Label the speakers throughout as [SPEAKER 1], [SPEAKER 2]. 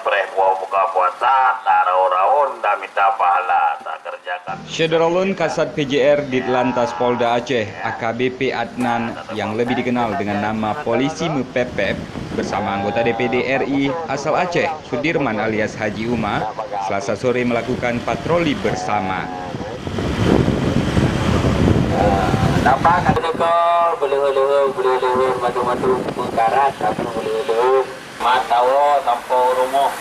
[SPEAKER 1] preh buka puasa tarau-raun damita pahala tak kerjakan.
[SPEAKER 2] Syederolun Kasat PJR Ditlantas Polda Aceh AKBP Adnan yang lebih dikenal dengan nama Polisi Mepepep bersama anggota DPD RI asal Aceh Sudirman alias Haji Uma Selasa sore melakukan patroli bersama.
[SPEAKER 3] Nampak ada kau boleh madu-madu mengkarat atau boleh matawo sampo rumah.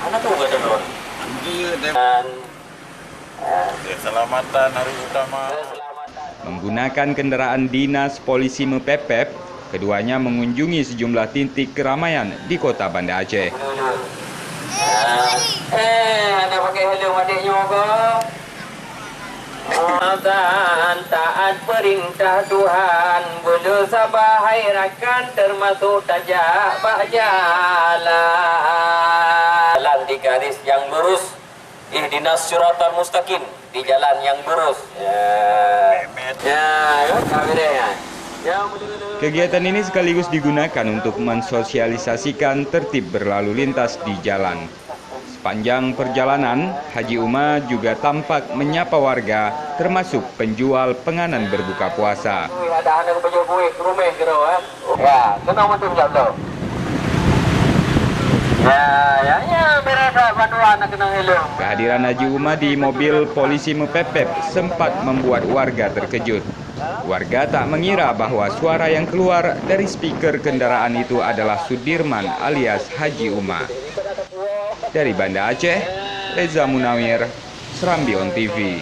[SPEAKER 3] Anak tuh gak ada drone.
[SPEAKER 1] Keselamatan hari utama.
[SPEAKER 2] Menggunakan kendaraan dinas Polisi Mepepep, keduanya mengunjungi sejumlah titik keramaian di kota Banda Aceh.
[SPEAKER 3] Nak pakai helm adiknya kau. Dan taat perintah Tuhan, berdosa bahirakan termasuk tajak jalan. Jalan di garis yang lurus, ihdinas siratal mustaqim, di jalan yang lurus.
[SPEAKER 2] Kegiatan ini sekaligus digunakan untuk mensosialisasikan tertib berlalu lintas di jalan. Sepanjang perjalanan, Haji Uma juga tampak menyapa warga, termasuk penjual penganan berbuka puasa. Kehadiran Haji Uma di mobil Polisi Mepepep sempat membuat warga terkejut. Warga tak mengira bahwa suara yang keluar dari speaker kendaraan itu adalah Sudirman alias Haji Uma. Dari Banda Aceh, Reza Munawir, Serambi On TV.